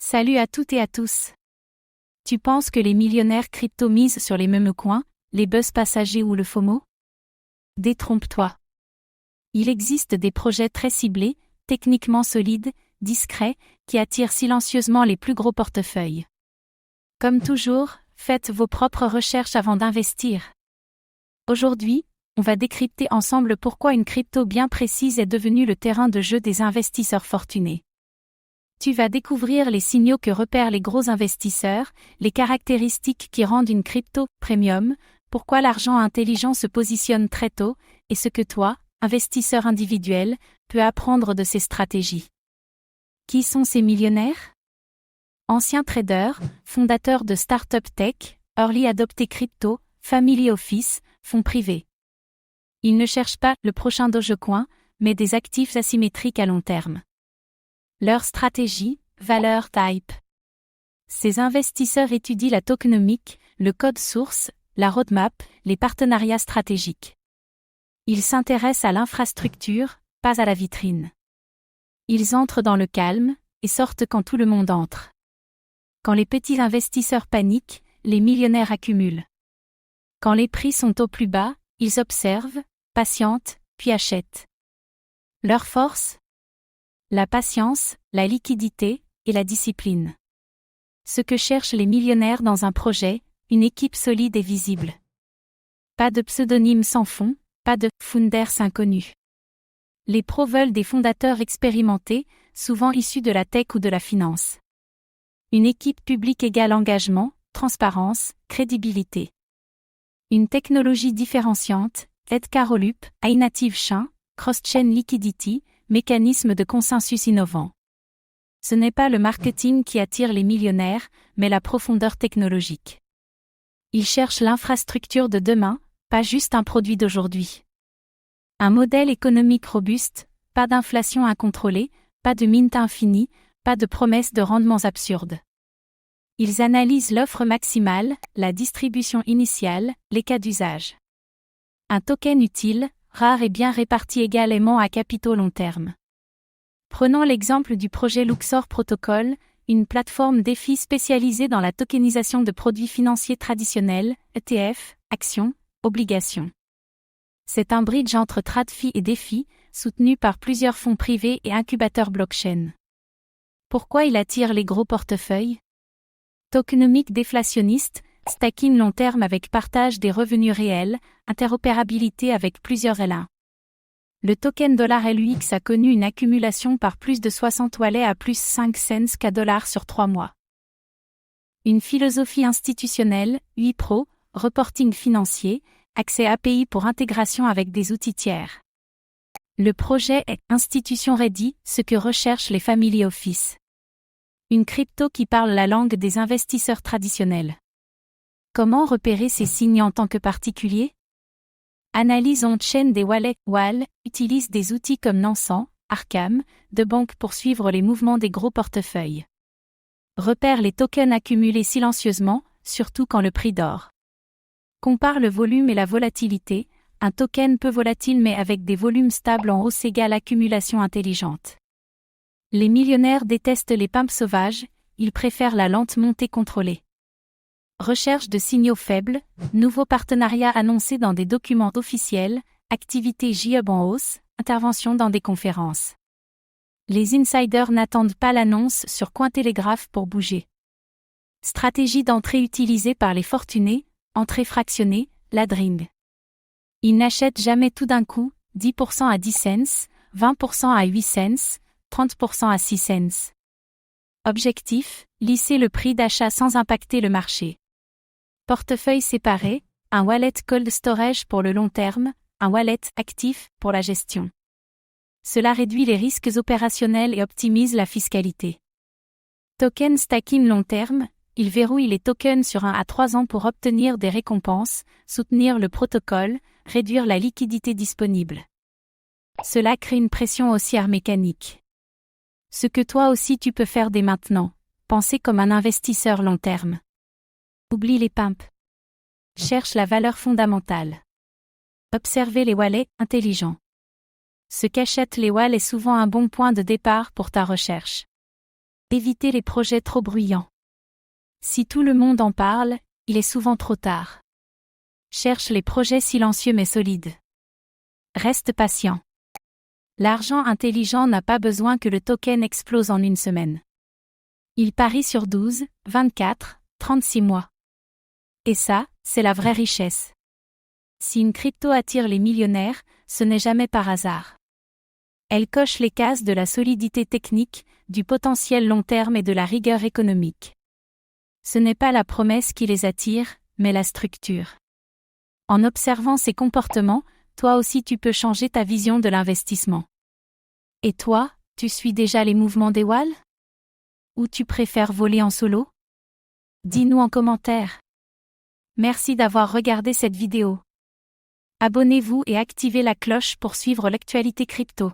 Salut à toutes et à tous. Tu penses que les millionnaires crypto misent sur les mêmes coins, les buzz passagers ou le FOMO? Détrompe-toi. Il existe des projets très ciblés, techniquement solides, discrets, qui attirent silencieusement les plus gros portefeuilles. Comme toujours, faites vos propres recherches avant d'investir. Aujourd'hui, on va décrypter ensemble pourquoi une crypto bien précise est devenue le terrain de jeu des investisseurs fortunés. Tu vas découvrir les signaux que repèrent les gros investisseurs, les caractéristiques qui rendent une crypto premium, pourquoi l'argent intelligent se positionne très tôt, et ce que toi, investisseur individuel, peux apprendre de ces stratégies. Qui sont ces millionnaires? Anciens traders, fondateurs de start-up tech, early adoptés crypto, family office, fonds privés. Ils ne cherchent pas le prochain Dogecoin, mais des actifs asymétriques à long terme. Leur stratégie, valeur type. Ces investisseurs étudient la tokenomique, le code source, la roadmap, les partenariats stratégiques. Ils s'intéressent à l'infrastructure, pas à la vitrine. Ils entrent dans le calme, et sortent quand tout le monde entre. Quand les petits investisseurs paniquent, les millionnaires accumulent. Quand les prix sont au plus bas, ils observent, patientent, puis achètent. Leur force? La patience, la liquidité, et la discipline. Ce que cherchent les millionnaires dans un projet, une équipe solide et visible. Pas de pseudonymes sans fond, pas de « founders inconnus ». Les pros veulent des fondateurs expérimentés, souvent issus de la tech ou de la finance. Une équipe publique égale engagement, transparence, crédibilité. Une technologie différenciante, Edcar-Olup, iNative Chain, Cross-Chain Liquidity, mécanisme de consensus innovant. Ce n'est pas le marketing qui attire les millionnaires, mais la profondeur technologique. Ils cherchent l'infrastructure de demain, pas juste un produit d'aujourd'hui. Un modèle économique robuste, pas d'inflation incontrôlée, pas de mint infinie, pas de promesses de rendements absurdes. Ils analysent l'offre maximale, la distribution initiale, les cas d'usage. Un token utile, rare et bien réparti également à capitaux long terme. Prenons l'exemple du projet Luxor Protocol, une plateforme DeFi spécialisée dans la tokenisation de produits financiers traditionnels, ETF, actions, obligations. C'est un bridge entre TradFi et DeFi, soutenu par plusieurs fonds privés et incubateurs blockchain. Pourquoi il attire les gros portefeuilles? Tokenomique déflationniste, stacking long terme avec partage des revenus réels, interopérabilité avec plusieurs L1. Le token $LUX a connu une accumulation par plus de 60 wallets à plus 5 cents qu'à $ sur 3 mois. Une philosophie institutionnelle, UI Pro, reporting financier, accès API pour intégration avec des outils tiers. Le projet est institution ready, ce que recherchent les family office. Une crypto qui parle la langue des investisseurs traditionnels. Comment repérer ces signes en tant que particulier? Analyse on-chain des wallets. WAL utilise des outils comme Nansen, Arkham, de banques pour suivre les mouvements des gros portefeuilles. Repère les tokens accumulés silencieusement, surtout quand le prix dort. Compare le volume et la volatilité. Un token peu volatile mais avec des volumes stables en hausse égale accumulation intelligente. Les millionnaires détestent les pumps sauvages, ils préfèrent la lente montée contrôlée. Recherche de signaux faibles, nouveaux partenariats annoncés dans des documents officiels, activités JUB en hausse, intervention dans des conférences. Les insiders n'attendent pas l'annonce sur Cointelegraph pour bouger. Stratégie d'entrée utilisée par les fortunés, entrée fractionnée, ladring. Ils n'achètent jamais tout d'un coup, 10% à 10 cents, 20% à 8 cents, 30% à 6 cents. Objectif, lisser le prix d'achat sans impacter le marché. Portefeuille séparé, un wallet cold storage pour le long terme, un wallet actif pour la gestion. Cela réduit les risques opérationnels et optimise la fiscalité. Token stacking long terme, il verrouille les tokens sur 1 à 3 ans pour obtenir des récompenses, soutenir le protocole, réduire la liquidité disponible. Cela crée une pression haussière mécanique. Ce que toi aussi tu peux faire dès maintenant, penser comme un investisseur long terme. Oublie les pumps. Cherche la valeur fondamentale. Observez les wallets intelligents. Ce qu'achètent les wallets est souvent un bon point de départ pour ta recherche. Évitez les projets trop bruyants. Si tout le monde en parle, il est souvent trop tard. Cherche les projets silencieux mais solides. Reste patient. L'argent intelligent n'a pas besoin que le token explose en une semaine. Il parie sur 12, 24, 36 mois. Et ça, c'est la vraie richesse. Si une crypto attire les millionnaires, ce n'est jamais par hasard. Elle coche les cases de la solidité technique, du potentiel long terme et de la rigueur économique. Ce n'est pas la promesse qui les attire, mais la structure. En observant ces comportements, toi aussi tu peux changer ta vision de l'investissement. Et toi, tu suis déjà les mouvements des walls? Ou tu préfères voler en solo? Dis-nous en commentaire. Merci d'avoir regardé cette vidéo. Abonnez-vous et activez la cloche pour suivre l'actualité crypto.